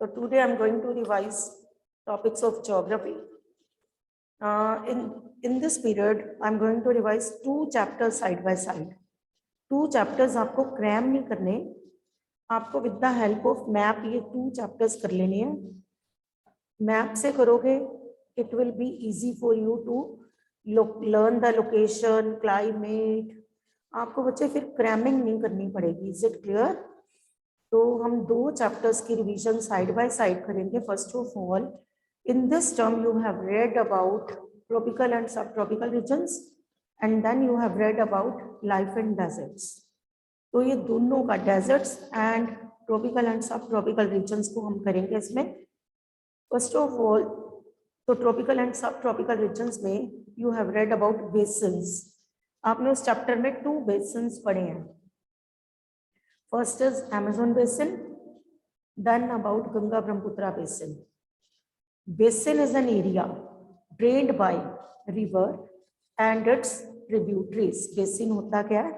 So today I'm going to revise topics of geography. In this period, I'm going to revise 2 chapters side by side. 2 chapters आपको cram नहीं करने, आपको with the help of map ये 2 chapters कर लेने हैं. Map से करोगे, it will be easy for you to learn the location, climate. आपको बच्चे फिर क्रैमिंग नहीं करनी पड़ेगी. Is it clear? तो हम 2 चैप्टर्स की रिवीजन साइड बाय साइड करेंगे. First of all, in this term you have read about tropical and subtropical regions and then you have read about life in deserts. तो ये दोनों का deserts and tropical and subtropical regions को हम करेंगे इसमें. First of all, तो tropical and subtropical regions में you have read about basins. आपने उस चैप्टर में 2 बेसिन्स पढ़े हैं. First is Amazon basin, then about Ganga Brahmaputra basin. Basin is an area drained by river and its tributaries. Basin होता क्या है?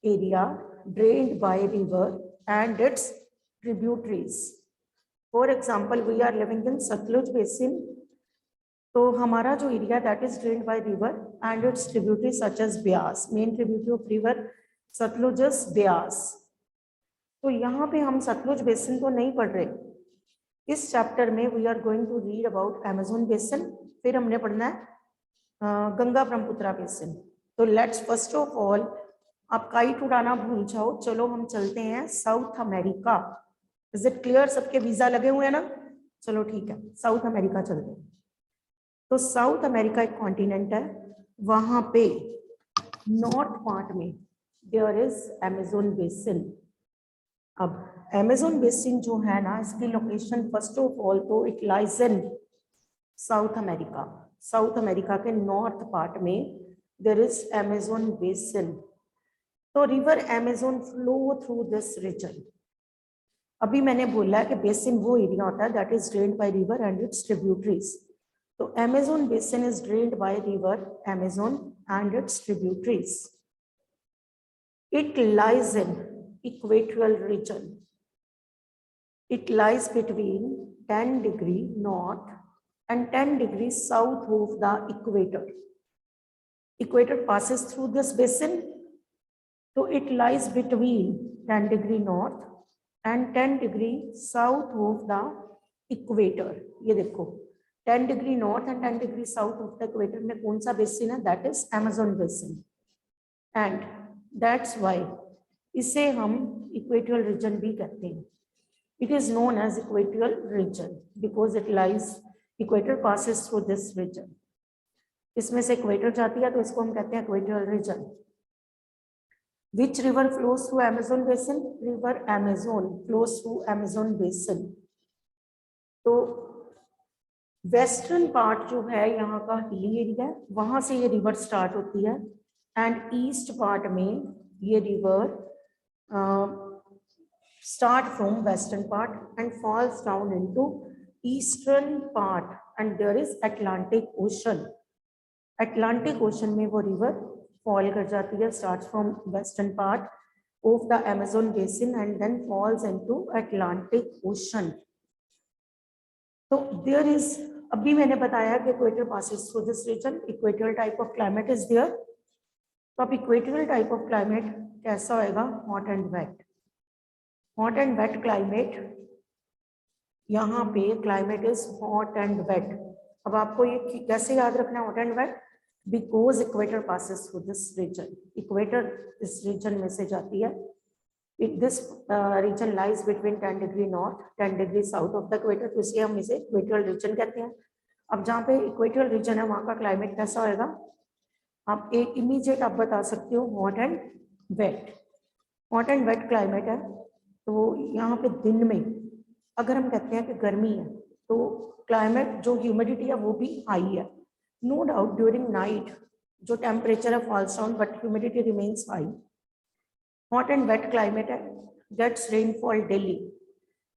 Area drained by river and its tributaries. For example, we are living in Sutlej basin. तो हमारा जो area that is drained by river and its tributary such as Beas. Main tributary of river Sutlej is Beas. तो यहाँ पे हम सतलुज बेसिन तो नहीं पढ़ रहे. इस चैप्टर में we are going to read about Amazon basin. फिर हमने पढ़ना है गंगा ब्रह्मपुत्रा बेसिन. तो लेट्स फर्स्ट ऑफ ऑल, आप काइट उड़ाना भूल जाओ. चलो हम चलते हैं South America. Is it clear? सबके वीजा लगे हुए हैं ना? चलो ठीक है, साउथ अमेरिका चलते हैं. तो साउथ अमेरिका एक कॉन्टिनेंट है. वहां पे नॉर्थ पार्ट में देयर इज अमेज़न बेसिन. अब अमेज़न बेसिन जो है ना, इसकी लोकेशन फर्स्ट ऑफ ऑल तो it lies in South America. South America के नॉर्थ पार्ट में देयर इज अमेज़न बेसिन. तो river Amazon flow through this region. अभी मैंने बोला है कि बेसिन वो एरिया होता है that is drained by river and its tributaries. तो Amazon basin is drained by river Amazon and its tributaries. It lies in equatorial region. It lies between 10 degree north and 10 degrees south of the equator. Equator passes through this basin. So it lies between 10 degree north and 10 degree south of the equator. ये देखो, 10 degree north and 10 degree south of the equator में कौन सा basin है? That is Amazon basin. And that's why इसे हम equatorial region भी कहते हैं. It is known as equatorial region because it lies, equator passes through this region. इसमें से इक्वेटर जाती है तो इसको हम कहते हैं equatorial region. Which river flows through Amazon basin? River Amazon flows through Amazon basin. तो वेस्टर्न पार्ट जो है यहाँ का हिली एरिया है, वहां से ये रिवर स्टार्ट होती है. एंड ईस्ट पार्ट में ये river start from western part and falls down into eastern part and there is Atlantic Ocean. Atlantic Ocean में वो river fall कर जाती है, starts from western part of the Amazon basin and then falls into Atlantic Ocean. तो there is, अभी मैंने बताया कि equator passes through this region. Equatorial type of climate is there. तो अब equatorial type of climate कैसा होएगा? Hot and wet. Hot and wet climate, यहाँ पे climate is hot and wet. अब आपको ये कैसे याद रखना है hot and wet? Because equator passes through this region. Equator इस रीजन में से जाती है. This region lies between 10 degree north 10 degree south of the equator. तो इसलिए हम इसे इक्वेटोरियल रीजन कहते हैं. अब जहाँ पे इक्वेटोरियल रीजन है वहाँ का क्लाइमेट कैसा होएगा? आप एक इमीडिएट आप बता सकते हो, hot and wet. Hot and wet climate है. तो यहाँ पे दिन में अगर हम कहते हैं कि गर्मी है तो क्लाइमेट जो ह्यूमिडिटी है वो भी हाई है. नो डाउट ड्यूरिंग नाइट जो टेम्परेचर है falls down but humidity remains high. Hot and wet climate है. Gets rainfall daily.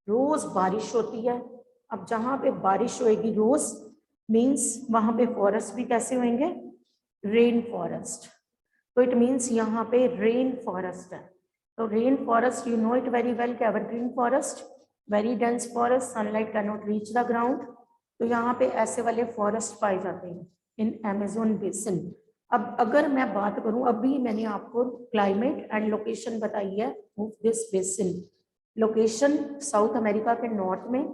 रोज बारिश होती है. अब जहाँ पे बारिश होएगी रोज मीन्स वहाँ पे फॉरेस्ट भी कैसे होंगे? Rain forest. तो इट मीन्स यहाँ पे रेन फॉरेस्ट है. तो rain forest, you know it very well कि evergreen forest. Very dense forest, sunlight can not reach the ground. तो यहाँ पे ऐसे वाले फॉरेस्ट पाए जाते हैं इन अमेजोन बेसिन। अब अगर मैं बात करूं, अभी मैंने आपको क्लाइमेट एंड लोकेशन बताई है of this basin. Location south America के नॉर्थ में,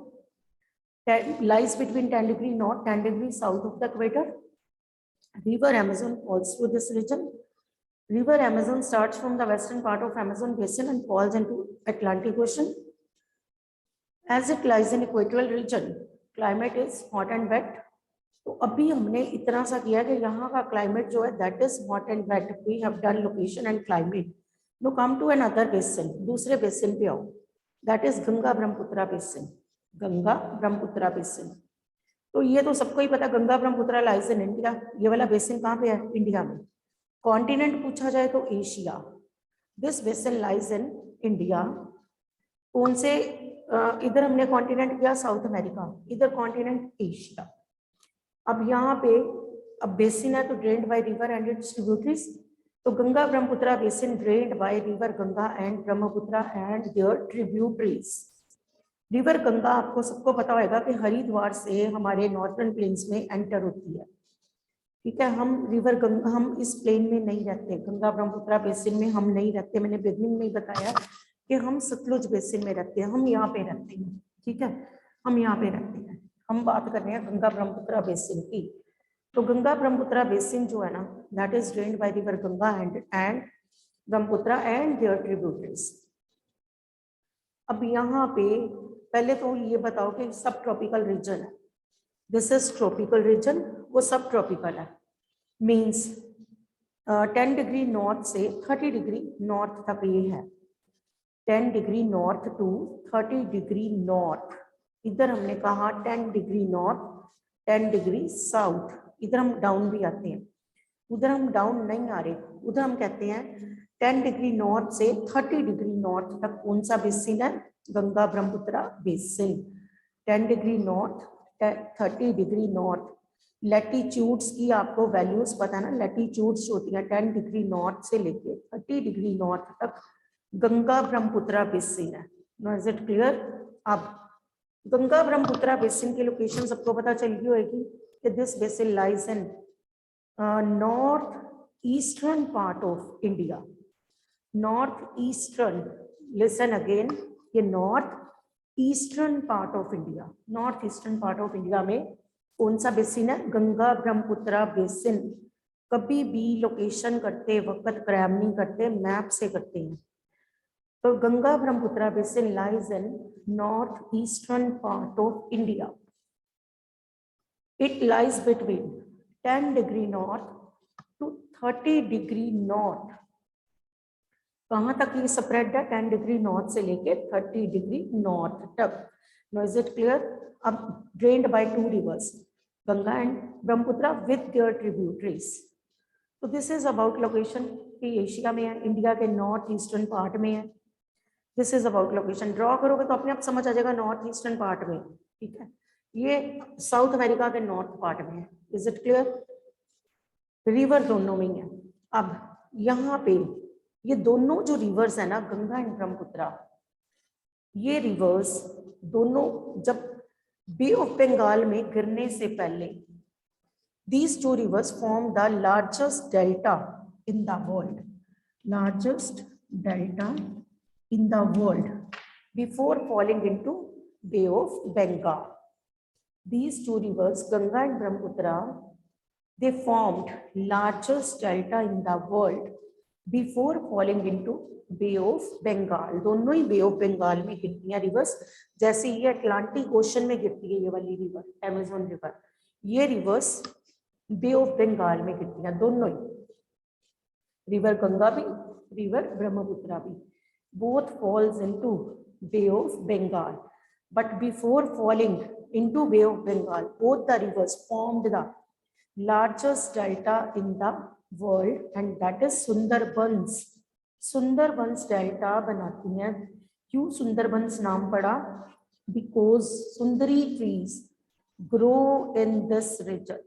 lies between 10 degree north, 10 degree south of the equator. River Amazon falls through this region. River Amazon starts from the western part of Amazon basin and falls into Atlantic Ocean. As it lies in equatorial region, climate is hot and wet. तो अभी हमने इतना सा किया कि यहाँ का climate जो है that is hot and wet. We have done location and climate. No come to another basin, दूसरे बेसिन पे आओ, that is Ganga Brahmaputra basin. Ganga Brahmaputra basin, तो ये तो सबको ही पता, Ganga Brahmaputra lies in India. ये वाला बेसिन कहाँ पे है? इंडिया में। कॉन्टिनेंट पूछा जाए तो Asia. This basin lies in India. कौन से इधर हमने कॉन्टिनेंट किया साउथ अमेरिका, इधर कॉन्टिनेंट एशिया। अब यहाँ पे अब बेसिन है तो drained by river and its tributaries. तो Ganga Brahmaputra basin drained by river Ganga and Brahmaputra and their tributaries. River Ganga आपको सबको पता होगा कि हरिद्वार से हमारे नॉर्थर्न प्लेन्स में एंटर होती है, ठीक है। हम रिवर गंगा, हम इस प्लेन में नहीं रहते, गंगा ब्रह्मपुत्रा बेसिन में हम नहीं रहते। मैंने बिगनिंग में ही बताया कि हम सतलुज बेसिन में रहते हैं, हम यहाँ पे रहते हैं, ठीक है, हम यहाँ पे रहते हैं। हम बात कर रहे हैं गंगा ब्रह्मपुत्रा बेसिन की। तो गंगा ब्रह्मपुत्रा बेसिन जो है ना, that is drained by river Ganga and Brahmaputra and their tributaries. अब यहाँ पे पहले तो ये बताओ कि सब ट्रॉपिकल रीजन है, दिस इज ट्रॉपिकल रीजन, वो सब ट्रॉपिकल है। मीन्स 10 डिग्री नॉर्थ से 30 डिग्री नॉर्थ तक ये है। 10 degree north to 30 degree north. इधर हमने कहा 10 डिग्री नॉर्थ, 10 डिग्री साउथ। इधर हम डाउन भी आते हैं, उधर हम डाउन नहीं आ रहे, उधर हम कहते हैं 10 डिग्री नॉर्थ से 30 डिग्री नॉर्थ तक कौन सा बेसिन है? Ganga Brahmaputra basin. 10 degree north, 30 degree north. Latitudes की आपको वैल्यूज पता है ना, लैटिट्यूड्स जो होती हैं 10 डिग्री नॉर्थ से लेके 30 डिग्री नॉर्थ तक गंगा ब्रह्मपुत्रा बेसिन है। No is it clear? अब गंगा ब्रह्मपुत्रा बेसिन की लोकेशन सबको पता चल गई होगी कि this basin lies in north eastern part of India. North eastern, listen again, ये north eastern part of India. North eastern part of India में कौन सा बेसिन है? गंगा ब्रह्मपुत्रा बेसिन। कभी भी लोकेशन करते वक्त क्रैम नहीं करते, मैप से करते हैं। तो Ganga Brahmaputra basin lies in north eastern part of India. It lies between 10 degree north to 30 degree north. कहाँ तक ये स्प्रेड है? 10 डिग्री नॉर्थ से लेके 30 डिग्री नॉर्थ तक। No is it clear? अब drained by 2 rivers, Ganga and Brahmaputra with their tributaries. तो this is about location की एशिया में है, इंडिया के नॉर्थ ईस्टर्न पार्ट में है। This is about location. Draw करोगे तो अपने आप समझ आ जाएगा नॉर्थ ईस्टर्न पार्ट में, ठीक है। ये साउथ अमेरिका के नॉर्थ पार्ट में है। Is it clear? रिवर दोनों में है। अब यहाँ पे ये दोनों जो रिवर्स है ना, गंगा एंड ब्रह्मपुत्रा, ये रिवर्स दोनों जब बे ऑफ बंगाल में गिरने से पहले, these two rivers form the largest delta in the world, largest delta in the world before falling into Bay of Bengal. These two rivers, Ganga and Brahmaputra, they formed largest delta in the world before falling into Bay of Bengal. दोनों ही Bay of Bengal में गिरती हैं reverse. जैसे ये Atlantic ocean में गिरती है ये वाली रिवर, अमेजोन रिवर, ये रिवर्स बे ऑफ बंगाल में गिरती हैं दोनों ही। रिवर गंगा भी, रिवर ब्रह्मपुत्रा भी, both falls into Bay of Bengal, but before falling into Bay of Bengal both the rivers formed the largest delta in the world and that is Sundarbans. Sundarbans delta बनाती हैं। क्यों सुंदरबंस नाम पड़ा? Because sundari trees grow in this region.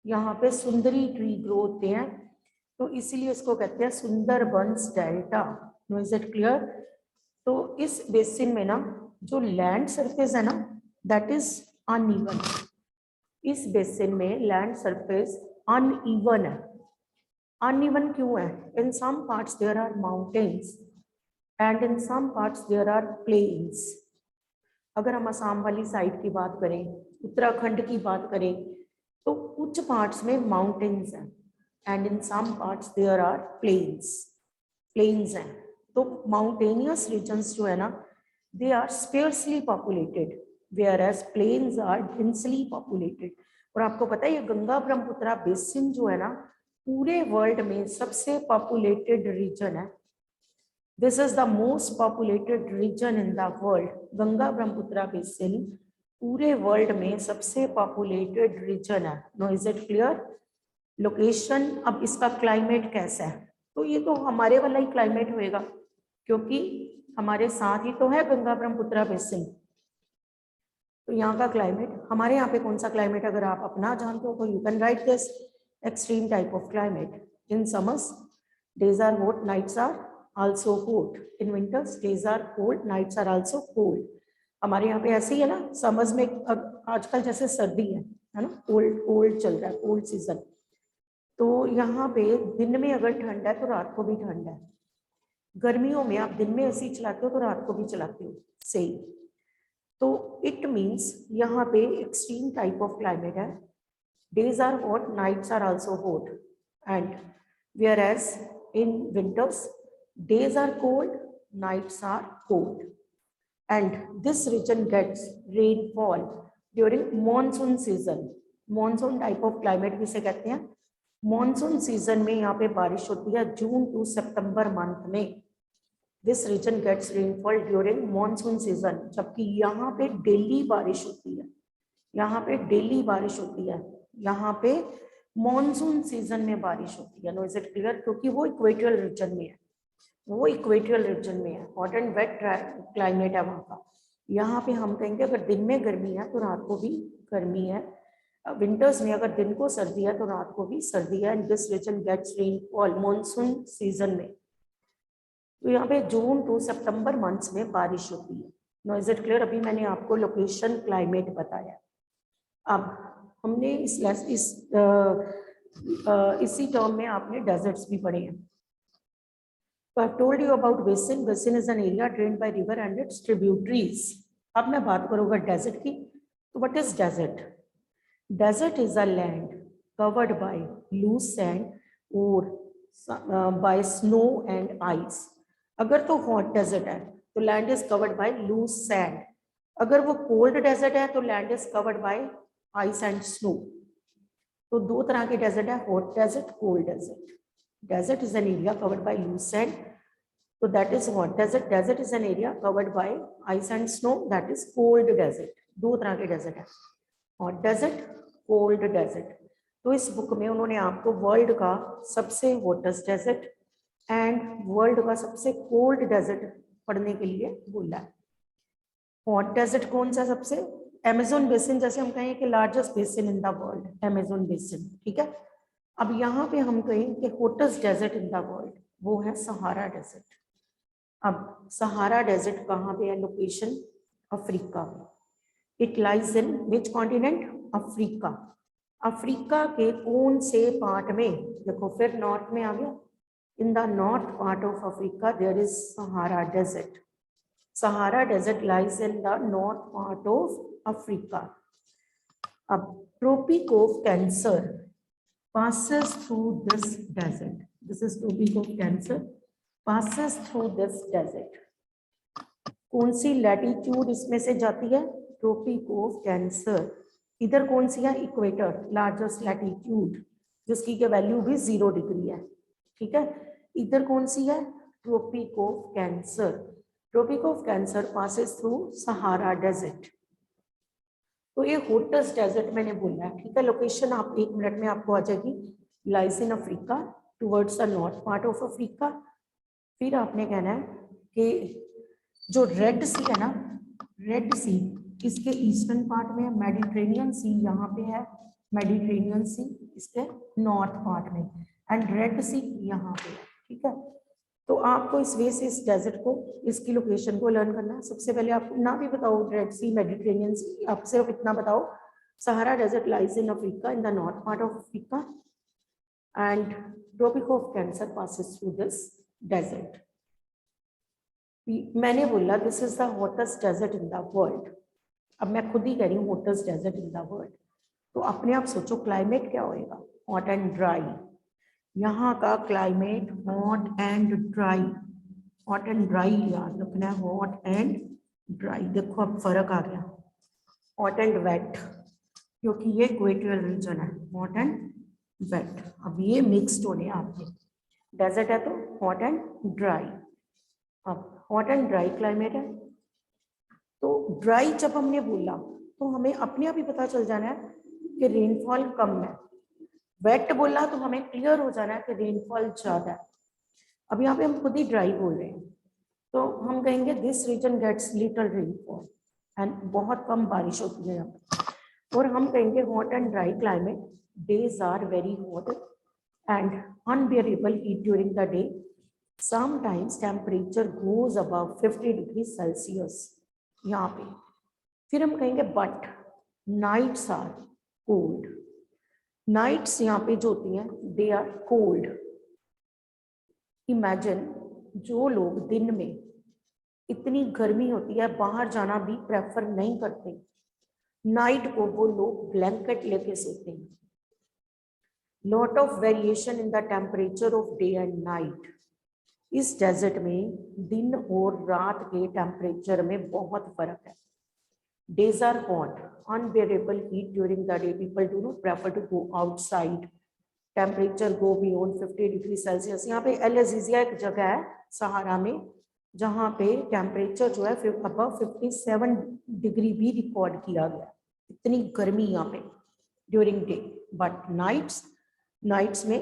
यहाँ पे सुंदरी tree grow होते हैं, तो इसीलिए इसको कहते हैं Sundarbans delta. No is it clear? तो इस बेसिन में ना जो लैंड सरफेस है ना दैट इज अनइवन। इस बेसिन में लैंड सरफेस अनइवन है। अनइवन क्यों है? In some parts there are mountains and in some parts there are plains. अगर हम असम वाली साइड की बात करें, उत्तराखंड की बात करें, तो कुछ पार्ट्स में माउंटेन्स हैं and in some parts there are plains हैं। तो माउंटेनियस रीजन्स जो है ना they are sparsely populated whereas plains are densely populated. और आपको पता है ये गंगा ब्रह्मपुत्रा बेसिन जो है ना पूरे वर्ल्ड में सबसे पॉपुलेटेड रीजन है। This is the most populated region in the world. Ganga Brahmaputra basin पूरे वर्ल्ड में सबसे पॉपुलेटेड रीजन है। No is it clear? Location, अब इसका क्लाइमेट कैसा है? तो ये तो हमारे वाला ही क्लाइमेट होएगा क्योंकि हमारे साथ ही तो है गंगा ब्रह्मपुत्रा बेसिन। तो यहाँ का क्लाइमेट, हमारे यहाँ पे कौन सा क्लाइमेट अगर आप अपना जानते हो तो you can write this extreme type of climate. In summers days are hot, nights are also hot. In winters days are cold, nights are also cold. हमारे यहाँ पे ऐसे ही है ना, समर्स में आजकल जैसे सर्दी है ना, कोल्ड चल रहा है, कोल्ड सीजन। तो यहाँ पे दिन में अगर ठंड है तो रात को भी ठंड है। गर्मियों में आप दिन में ऐसे ही चलाते हो तो रात को भी चलाते हो सही। तो इट मीन्स यहाँ पे एक्सट्रीम टाइप ऑफ क्लाइमेट है। Days are hot, nights are also hot, and whereas in winters days are cold, nights are cold, and this region gets rainfall during monsoon season. Monsoon type of climate किसे कहते हैं? Monsoon season में यहाँ पे बारिश होती है June to सितंबर मंथ में। This region gets rainfall during monsoon season. जबकि यहाँ पे डेली बारिश होती है, यहाँ पे डेली बारिश होती है, यहाँ पे मॉनसून सीजन में बारिश होती है। No is it clear? क्योंकि वो इक्वेटोरियल रीजन में है, वो इक्वेटोरियल रीजन में है, हॉट एंड वेट क्लाइमेट है वहाँ का। यहाँ पे हम कहेंगे अगर दिन में गर्मी है तो रात को भी गर्मी है। विंटर्स में अगर दिन को सर्दी है तो रात को भी सर्दी है। And this region gets rainfall monsoon season में। तो यहाँ पे जून टू सितंबर मंथ्स में बारिश होती है। No is it clear? अभी मैंने आपको लोकेशन क्लाइमेट बताया। अब हमने इसी टर्म में आपने डेजर्ट्स भी पढ़े हैं। So I've told you about basin. Basin is an area drained by river and its tributaries. अब मैं बात करूँगा डेजर्ट की। तो what is desert? Desert is a land covered by loose sand or by snow and ice. अगर तो hot desert है तो land is covered by loose sand. अगर वो cold desert है तो land is covered by ice and snow. तो दो तरह के डेजर्ट है, hot desert, cold desert. Desert is an area covered by loose sand, तो that is hot desert. Desert is an area covered by ice and snow, that is cold desert. दो तरह के desert है, hot desert, cold desert. तो इस book में उन्होंने आपको वर्ल्ड का सबसे हॉटेस्ट डेजर्ट एंड वर्ल्ड का सबसे कोल्ड डेजर्ट पढ़ने के लिए बोला है। हॉट डेजर्ट कौन सा? सबसे अमेज़न बेसिन, जैसे हम कहें कि largest basin in the world, Amazon basin, ठीक है। अब यहाँ पे हम कहें कि hottest desert in the world, वो है सहारा डेजर्ट। अब सहारा डेजर्ट कहाँ पे है? लोकेशन अफ्रीका में। It lies in which continent? Africa. Africa के कौन से पार्ट में? देखो फिर नॉर्थ में आ गया। In the north part of Africa there is Sahara desert. Sahara desert lies in the north part of Africa. अब Tropic of Cancer passes through this desert. This is Tropic of Cancer passes through this desert. कौन सी latitude इसमें से जाती है? Tropic of Cancer। इधर कौन सी है? Equator, largest latitude, जिसकी के वैल्यू भी 0 डिग्री है, ठीक है। इधर कौन सी है? Tropic of Cancer। Tropic of Cancer passes through Sahara desert. तो ये हॉटेस्ट डेजर्ट मैंने बोला है, ठीक है। लोकेशन आप 1 मिनट में आपको आ जाएगी। Lies in Africa towards the north part of Africa. फिर आपने कहना है कि जो रेड सी है ना, रेड सी इसके ईस्टर्न पार्ट में है, मेडिटेरेनियन सी यहाँ पे है, मेडिटेरेनियन सी इसके नॉर्थ पार्ट में, एंड रेड सी यहाँ पे है, ठीक है। तो आपको इस वे से इस डेजर्ट को, इसकी लोकेशन को लर्न करना है। सबसे पहले आपको ना भी बताओ रेड सी, मेडिटेरेनियन सी, आप सिर्फ इतना बताओ Sahara desert lies in Africa, in the north part of Africa, and Tropic of Cancer passes through this desert. मैंने बोला this is the hottest desert in the world. अब मैं खुद ही कह रही हूँ hottest desert in the world, तो अपने आप सोचो क्लाइमेट क्या होएगा, हॉट एंड ड्राई। यहाँ का climate hot and dry, hot and dry याद रखना है, हॉट एंड ड्राई। देखो अब फर्क आ गया, हॉट एंड वेट, क्योंकि ये इक्वेटोरियल रीजन है, हॉट एंड वेट। अब ये मिक्स्ड होने आपके, डेजर्ट है तो हॉट एंड ड्राई। अब हॉट एंड ड्राई क्लाइमेट है, तो ड्राई जब हमने बोला तो हमें अपने आप ही पता चल जाना है कि रेनफॉल कम है। वेट बोला तो हमें क्लियर हो जाना है कि रेनफॉल ज्यादा है। अब यहाँ पे हम खुद ही ड्राई बोल रहे हैं, तो हम कहेंगे this region gets little rainfall and बहुत कम बारिश होती है यहाँ पे। और हम कहेंगे hot and dry climate, days are very hot and unbearable heat during the day, sometimes temperature goes above 50 degree Celsius यहाँ पे। फिर हम कहेंगे but nights are cold, nights यहाँ पे जो होती हैं दे आर कोल्ड। इमेजिन जो लोग दिन में इतनी गर्मी होती है बाहर जाना भी प्रेफर नहीं करते, नाइट को वो लोग ब्लैंकेट लेके सोते हैं। Lot of variation in the temperature of day and night. इस डेजर्ट में दिन और रात के टेम्परेचर में बहुत फर्क है। Days are hot, unbearable heat during the day. People do not prefer to go outside. Temperature go beyond 50 degree Celsius. यहाँ पे एल अजीजिया एक जगह है सहारा में जहाँ पे टेम्परेचर जो है अबव 57 डिग्री भी रिकॉर्ड किया गया। इतनी गर्मी यहाँ पे ड्यूरिंग डे, बट नाइट्स में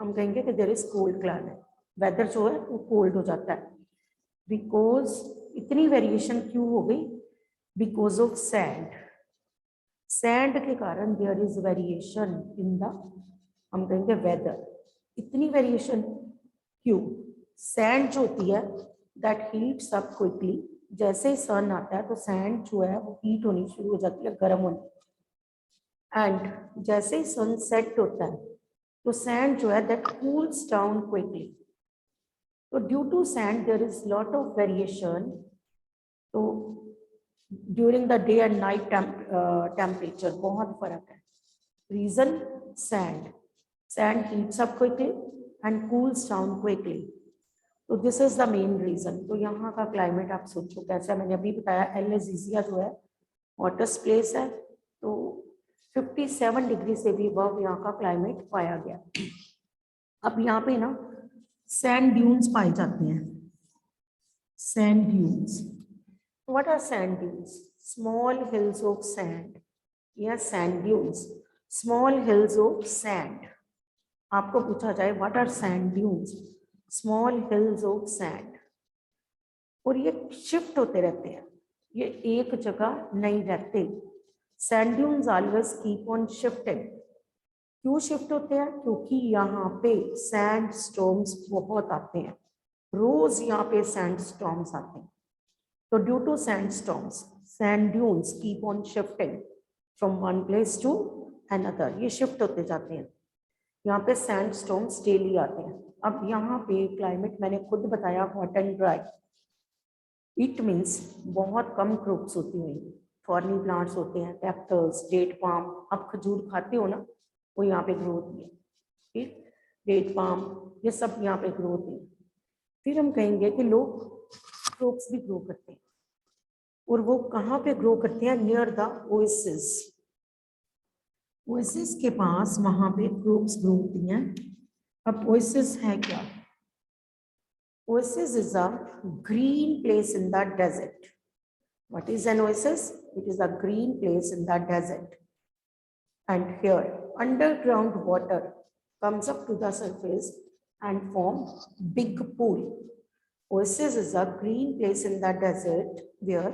हम कहेंगे कि there is cold climate, weather जो है वो कोल्ड हो जाता है। बिकॉज इतनी वेरिएशन क्यों हो गई, बिकॉज ऑफ सैंड, सैंड के कारण there is variation in the, हम कहेंगे वेदर। इतनी वेरिएशन क्यों, सैंड जो होती है दैट हीट्स अप क्विकली, जैसे ही सन आता है तो सैंड जो है वो हीट होनी शुरू हो जाती है, गर्म होनी। एंड जैसे ही सन सेट होता है तो सैंड जो है दैट कूल्स डाउन क्विकली। तो due to sand there is lot of variation. तो during the day and night temperature बहुत फर्क है। Reason sand, sand heats up quickly and cools down quickly. तो this is the main reason. तो यहाँ का climate आप सोचो कैसा, मैंने अभी बताया एल अजीजिया जो है हॉटेस्ट प्लेस है, तो 57 डिग्री से भी अबव यहाँ का क्लाइमेट पाया गया। अब यहाँ पे ना सैंड ड्यून्स पाए जाते हैं, sand dunes. What are sand dunes? Small hills of sand. Yes, sand dunes. Small hills of sand. आपको पूछा जाए what are sand dunes? Small hills of sand. और ये शिफ्ट होते रहते हैं, ये एक जगह नहीं रहते। Sand dunes always keep on shifting. क्यों शिफ्ट होते हैं, क्योंकि यहाँ पे सैंड स्टॉर्म्स बहुत आते हैं, रोज यहाँ पे सैंड स्टॉर्म्स आते हैं। So due to sandstorms, sand dunes keep on shifting from one place to another. ये शिफ्ट होते जाते हैं, यहाँ पे sandstorms डेली आते हैं। अब यहाँ पे क्लाइमेट मैंने खुद बताया hot and dry. It means बहुत कम क्रॉप्स होती हैं, फॉरनी प्लांट्स होते हैं, कैक्टस, डेट पाम। आप खजूर खाते हो ना, वो यहाँ पे ग्रो होती है, ठीक, डेट पाम ये सब यहाँ पे ग्रो होती है। फिर हम कहेंगे कि लोग क्रॉप्स भी ग्रो करते हैं, और वो कहाँ पे ग्रो करते हैं, नियर द ओएसिस। ओएसिस के पास वहां पे क्रॉप्स ग्रो होती हैं। अब ओएसिस है क्या, oasis is a green place in the desert. What is an oasis? It is a green place in the desert, and here underground water comes up to the surface and form big pool. Oasis is a green place in the desert where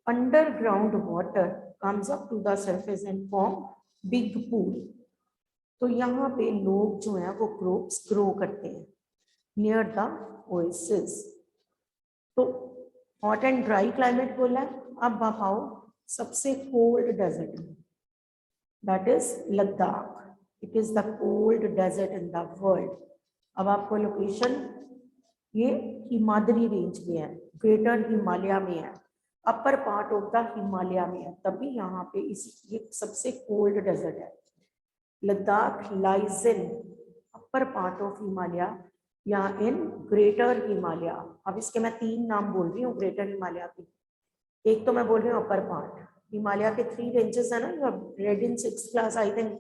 underground water comes up to the surface and form big pool. तो यहाँ पे लोग जो है वो crops grow करते हैं, near the oasis. तो हॉट एंड ड्राई क्लाइमेट बोला है। अब आप आओ सबसे कोल्ड डेजर्ट में, that is Ladakh. It is the cold desert in the world. अब आपको लोकेशन ये हिमाद्री रेंज में है, ग्रेटर हिमालय में है, upper part of the Himalaya में है, तभी यहाँ पे इस ये सबसे कोल्ड डेजर्ट है। Ladakh lies in upper part of Himalaya या इन ग्रेटर हिमालय। अब इसके मैं 3 नाम बोल रही हूँ ग्रेटर हिमालय के। एक तो मैं बोल रही हूँ अपर पार्ट, हिमालय के 3 रेंजेस है ना, you have red in 6th class I think.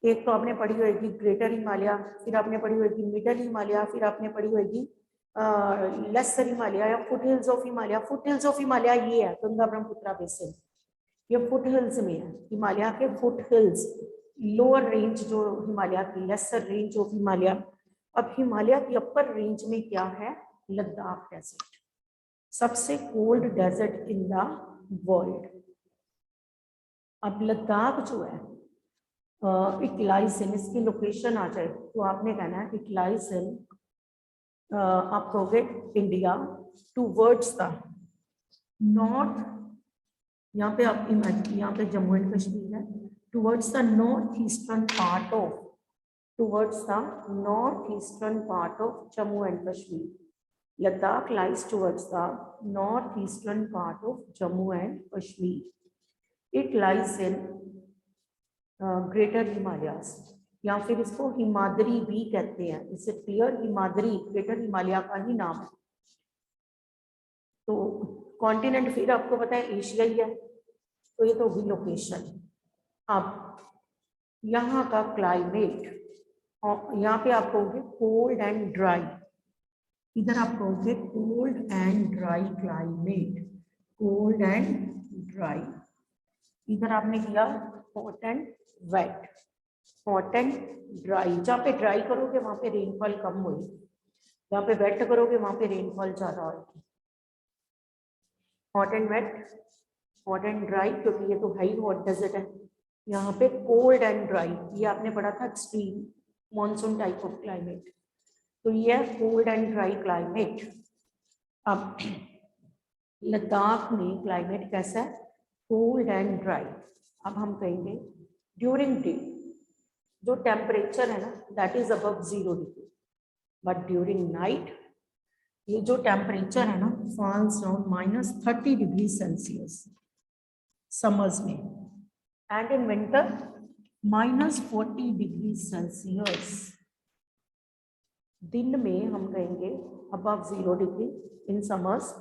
एक तो आपने पढ़ी होगी ग्रेटर हिमालय, फिर आपने पढ़ी होगी मिडल हिमालय, फिर आपने पढ़ी होगी लेसर हिमालय या foot hills of Himalaya. Foot hills of Himalaya ये है गंगा ब्रह्मपुत्र बेसिन, ये फुट हिल्स में है, हिमालय के फुट हिल्स। लोअर रेंज जो हिमालय की, लेसर रेंज ऑफ हिमालय। अब हिमालय की अपर रेंज में क्या है, लद्दाख डेजर्ट, सबसे cold desert in the world. अब लद्दाख जो है इट लाइज इन, इसकी लोकेशन आ जाए तो आपने कहना है इट लाइज इन, आप कहोगे इंडिया टूवर्ड्स द नॉर्थ, यहाँ पे आप इमेजिन, यहाँ पे जम्मू एंड कश्मीर है, towards the north eastern part of, towards the north eastern part of Jammu and Kashmir. Ladakh lies towards the north eastern part of Jammu and Kashmir. It lies in greater Himalayas, या फिर इसको हिमाद्री भी कहते हैं। इससे क्लियर, हिमाद्री ग्रेटर हिमालय का ही नाम है। तो कॉन्टिनेंट फिर आपको पता है एशिया ही है, तो ये तो होगी लोकेशन। अब यहाँ का क्लाइमेट, यहाँ पे आप कहोगे कोल्ड एंड ड्राई, इधर आप कहोगे cold and dry climate, cold and dry. इधर आपने किया hot and wet, hot and dry. जहाँ पे ड्राई करोगे वहां पे रेनफॉल कम होगी, जहाँ पे वेट करोगे वहां पे रेनफॉल ज्यादा होगी। Hot and wet, hot and dry, क्योंकि ये तो हाई हॉट डेजर्ट है। यहाँ पे कोल्ड एंड ड्राई, ये आपने पढ़ा था extreme monsoon type of climate, तो ये है कोल्ड एंड ड्राई क्लाइमेट। अब लद्दाख में क्लाइमेट कैसा है, कोल्ड एंड ड्राई। अब हम कहेंगे ड्यूरिंग डे जो टेम्परेचर है ना that is above 0 degree, but during night ये जो टेम्परेचर है ना falls down -30 degree celsius summers में, and in winter -40 degree celsius. दिन में हम कहेंगे above 0 degree in summers,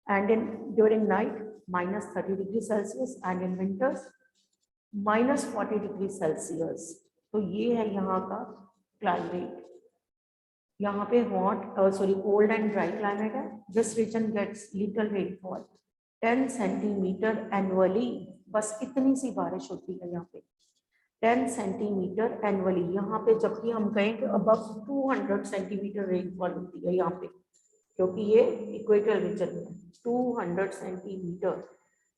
and in during night -30 degree celsius, and in winters -40 degree celsius. तो ये है यहाँ का क्लाइमेट। यहाँ पे कोल्ड एंड ड्राई क्लाइमेट है। This region gets little rainfall 10 centimetre annually, बस इतनी सी बारिश होती है यहाँ पे 10 सेंटीमीटर एनुअली। यहाँ पे जबकि हम कहें कि अबव 200 सेंटीमीटर रेनफॉल होती है यहाँ पे, क्योंकि ये इक्वेटर रीजन में 200 सेंटीमीटर,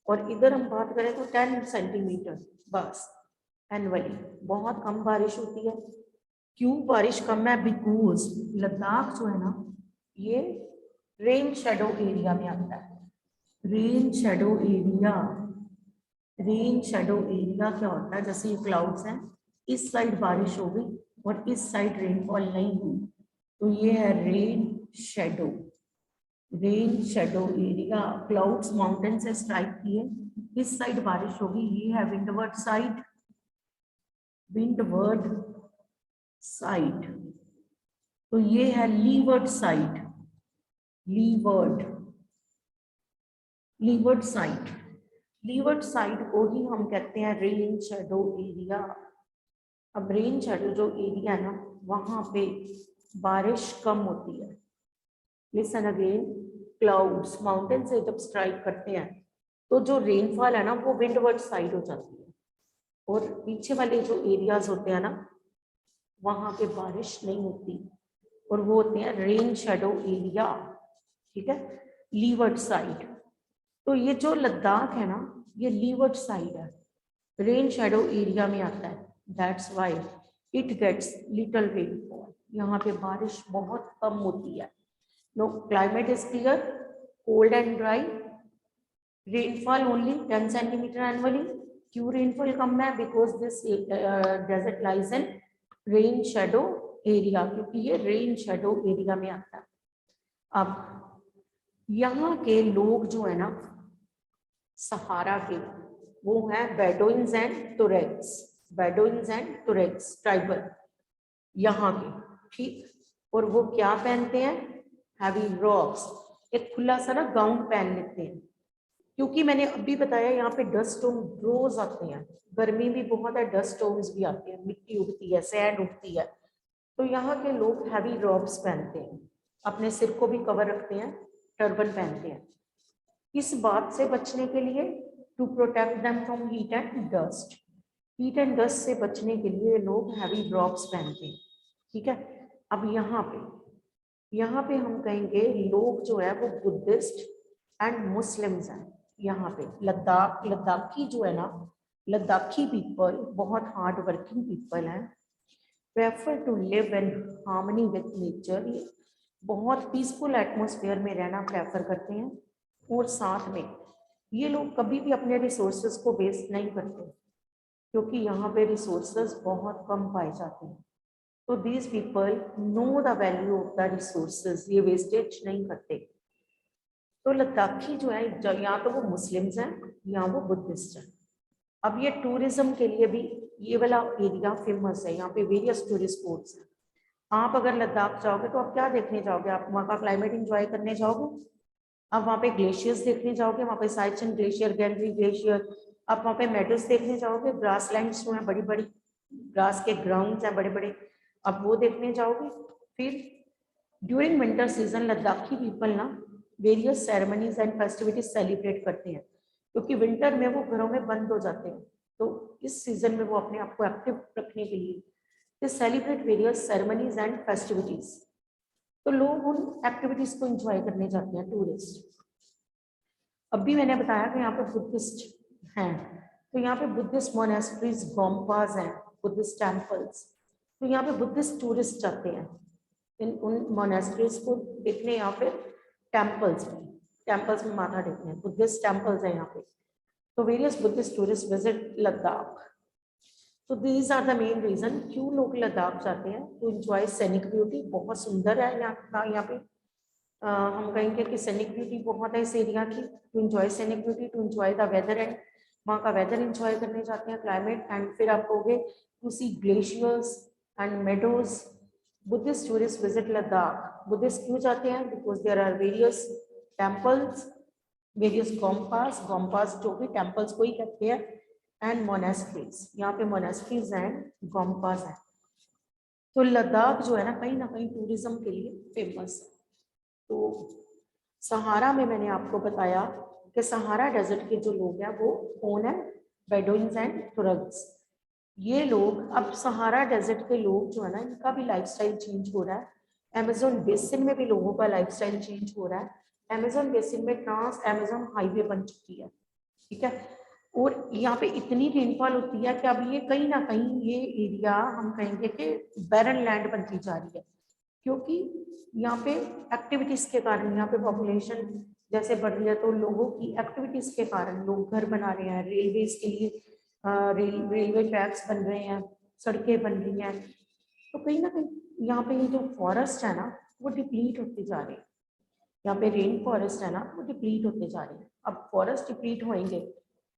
और इधर हम बात करें तो 10 सेंटीमीटर बस एनुअली। बहुत कम बारिश होती है। क्यों बारिश कम है, बिकॉज लद्दाख जो है ना ये रेन शेडो एरिया में आता है। Rain shadow area, rain shadow area क्या होता है, जैसे ये क्लाउड्स हैं, इस साइड बारिश हो गई और इस साइड रेनफॉल नहीं हुई, तो ये है rain shadow. Rain shadow area, clouds mountain से स्ट्राइक किए, इस साइड बारिश होगी, ये है विंडवर्ड साइड, विंडवर्ड साइड। तो ये है leeward side, leeward, leeward side. Leeward side को ही हम कहते हैं रेन शेडो एरिया। अब रेन शेडो जो एरिया है ना वहां पे बारिश कम होती है। लिसन अगेन, क्लाउड्स माउंटेन से जब स्ट्राइक करते हैं तो जो रेनफॉल है ना वो विंडवर्ड साइड हो जाती है, और पीछे वाले जो एरियाज होते हैं ना वहां पे बारिश नहीं होती, और वो होते हैं रेन शेडो एरिया। ठीक है, लीवर्ड साइड। तो ये जो लद्दाख है ना ये लीवर्ड साइड है, रेन शेडो एरिया में आता है, that's why it gets little rainfall, यहाँ पे बारिश बहुत कम होती है। No, climate is clear, cold and dry, rainfall only 10 centimetre annually. क्यों रेनफॉल कम है? Because this desert lies in rain shadow area, क्योंकि ये रेन शेडो एरिया में आता है। अब यहाँ के लोग जो है ना सहारा के, वो हैं बेडोइंस एंड तुरेग्स, बेडोइंस एंड तुरेग्स ट्राइबल यहाँ के, ठीक। और वो क्या पहनते हैं? हैवी रॉब्स, एक खुला सा ना गाउन पहन लेते हैं, क्योंकि मैंने अभी बताया यहाँ पे डस्ट स्टॉर्म रोज आते हैं, गर्मी भी बहुत है, डस्ट स्टॉर्म्स भी आते हैं, मिट्टी उड़ती है, सैंड उड़ती है, तो यहाँ के लोग हैवी रॉब्स पहनते हैं, अपने सिर को भी कवर रखते हैं, टर्बन पहनते हैं। इस बात से बचने के लिए, to protect them from heat and dust, heat and dust से बचने के लिए लोग हैवी रॉब्स पहनते हैं, ठीक है। अब यहाँ पे हम कहेंगे लोग जो है वो बुद्धिस्ट एंड मुस्लिम्स हैं। यहाँ पे लद्दाखी जो है ना, लद्दाखी पीपल बहुत हार्ड वर्किंग पीपल हैं, prefer to live in harmony with nature, बहुत पीसफुल एटमोसफेयर में रहना प्रेफर करते हैं, और साथ में ये लोग कभी भी अपने रिसोर्सेज को वेस्ट नहीं करते, क्योंकि यहाँ पे रिसोर्सेज बहुत कम पाए जाते हैं, तो these people know the value of the resources, ये वेस्टेज नहीं करते। तो लद्दाखी जो है, यहाँ तो वो मुस्लिम्स हैं, यहाँ वो बुद्धिस्ट हैं। अब ये टूरिज्म के लिए भी ये वाला एरिया फेमस है, यहाँ पे वेरियस टूरिस्ट स्पॉट्स हैं। आप अगर लद्दाख जाओगे तो आप क्या देखने जाओगे? आप वहाँ का क्लाइमेट एंजॉय करने जाओगे, आप वहाँ पे ग्लेशियर्स देखने जाओगे, वहाँ पे साइचन ग्लेशियर, गैंड्री ग्लेशियर, आप वहाँ पे मेडोस देखने जाओगे, ग्रासलैंड्स जो हैं, बड़ी बड़ी ग्रास के ग्राउंड्स हैं बड़े बड़े, आप वो देखने जाओगे। फिर during winter season Ladakhi people ना various ceremonies and festivities celebrate करते हैं, क्योंकि विंटर में वो घरों में बंद हो जाते हैं, तो इस सीजन में वो अपने आप को एक्टिव रखने के लिए दे celebrate various ceremonies and festivities, तो लोग उन एक्टिविटीज को एंजॉय करने जाते हैं टूरिस्ट। अभी मैंने बताया कि यहाँ पे बुद्धिस्ट हैं, तो यहाँ पे बुद्धिस्ट मोनेस्ट्रीज, गोम्पास हैं, बुद्धिस्ट टेम्पल्स, तो यहाँ पे बुद्धिस्ट टूरिस्ट जाते हैं इन उन मोनेस्ट्रीज को देखने, या फिर टेम्पल्स में माथा टेकने, बुद्धिस्ट टेम्पल्स है यहाँ पे, तो various Buddhist tourist visit Ladakh. तो these are the main reason क्यों लोग लद्दाख जाते हैं, टू एंजॉय सैनिक ब्यूटी, बहुत सुंदर है यहाँ पे। हम कहेंगे कि सैनिक ब्यूटी बहुत है इस एरिया की, to enjoy scenic beauty, to enjoy the weather, and वहाँ का वेदर एंजॉय करने जाते हैं, क्लाइमेट, एंड फिर आप कहोगे to see glaciers and meadows. Buddhist tourist visit Ladakh, Buddhist क्यों जाते हैं? Because there are various temples, various gompas जो भी टेम्पल्स को ही कहते हैं, एंड मोनेस्ट्रीज, यहाँ पे मोनेस्ट्रीज एंड गोम्पास हैं। तो लद्दाख जो है ना कहीं टूरिज्म के लिए फेमस है। तो सहारा में मैंने आपको बताया कि सहारा डेजर्ट के जो लोग हैं वो कौन है? बेडोइंस एंड तुरग्स। ये लोग, अब सहारा डेजर्ट के लोग जो है ना, इनका भी लाइफस्टाइल चेंज हो रहा है, अमेजोन बेसिन में भी लोगों का लाइफस्टाइल चेंज हो रहा है। अमेजोन बेसिन में ट्रांस अमेजोन हाईवे बन चुकी है, ठीक है, और यहाँ पे इतनी रेनफॉल होती है कि अब ये कहीं ना कहीं ये एरिया हम कहेंगे कि बैरन लैंड बनती जा रही है, क्योंकि यहाँ पे एक्टिविटीज के कारण, यहाँ पे पॉपुलेशन जैसे बढ़ रही है, तो लोगों की एक्टिविटीज के कारण लोग घर बना रहे हैं, रेलवेज के लिए रेलवे ट्रैक्स बन रहे हैं, सड़कें बन रही हैं, तो कहीं ना कहीं यहाँ पे ये जो फॉरेस्ट है ना वो डिप्लीट होती जा रही है, यहाँ पे रेन फॉरेस्ट है ना वो डिप्लीट होते जा रहे हैं। अब फॉरेस्ट डिप्लीट होंगे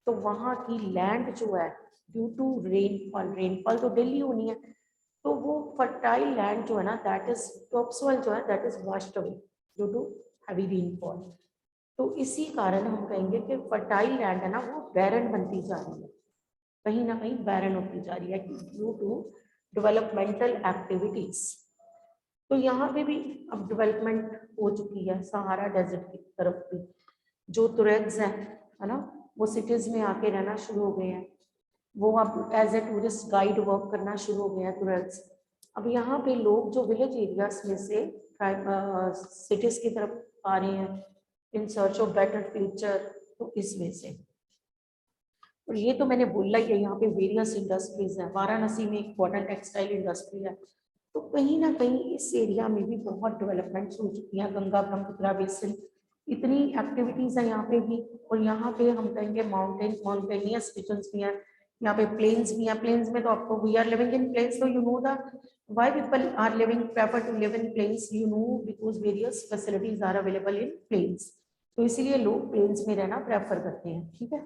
तो वहाँ की लैंड जो है, ड्यू टू रेनफॉल तो डेली होनी है, तो वो फर्टाइल लैंड जो है ना, दैट इज टॉपसोइल जो है, that is washed away due to heavy rainfall. तो इसी कारण हम कहेंगे कि फर्टाइल लैंड है ना वो बैरन बनती जा रही है, कहीं ना कहीं बैरन होती जा रही है ड्यू टू डेवलपमेंटल एक्टिविटीज। तो यहाँ पे भी अब डेवलपमेंट हो चुकी है सहारा डेजर्ट की तरफ भी, जो तुरेग्स हैं है ना, वो सिटीज में आके रहना शुरू हो गए हैं, वो अब as a tourist guide work करना शुरू हो गया है तुरेग्स। अब यहाँ पे लोग जो विलेज एरियाज में से सिटीज की तरफ आ रहे हैं in search of better future, तो इस वे से। और ये तो मैंने बोला ही है, यहाँ पे वेरियस इंडस्ट्रीज है, वाराणसी में एक कॉटन टेक्सटाइल इंडस्ट्री है, तो कहीं ना कहीं इस एरिया में भी बहुत डेवलपमेंट्स हो चुकी हैं। गंगा ब्रह्मपुत्रा बेसिन, इतनी एक्टिविटीज है यहाँ पे भी। और यहाँ पे हम कहेंगे माउंटेनियस रीजन्स भी हैं, यहाँ पे प्लेन्स भी हैं। प्लेन्स में तो आपको we are living in plains, तो you know the why people are living prefer to live in plains, you know, because various facilities are available in plains, तो इसीलिए लोग प्लेन्स में रहना प्रेफर करते हैं। ठीक है।